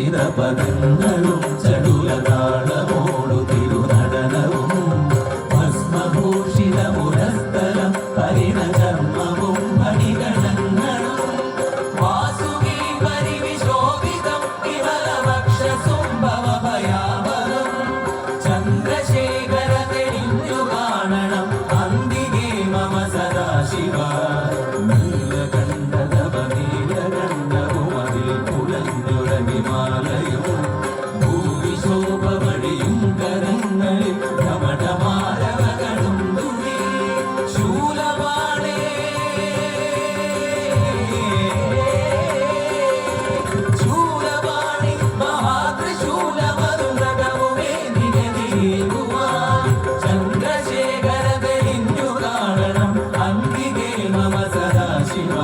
പദങ്ങളും ചടുലതാളമോടു തിരുനടനവും ഭസ്മഭൂഷിത പുരസ്തരം പരിണചർമ്മവും മണിഗണങ്ങളും വാസുകി പരിവിശോഭിതം വിമലവക്ഷസുംഭവഭയാവഹം ചന്ദ്രശേഖര തെളിഞ്ഞു കാണണം അന്തികേ മമ സദാശിവ ഹിമാലയം ഭൂവിശോഭവടിയും കരങ്ങളിൽ ധമഠമാരവകളും തുണി ശൂലപാണേ ശൂലപാണി മഹാത്രിശൂലമരുമൃഗവുമേ നിരതിയേകുവാൻ ചന്ദ്രശേഖര തെളിഞ്ഞു കാണണം അന്തികേ മമ സദാശിവ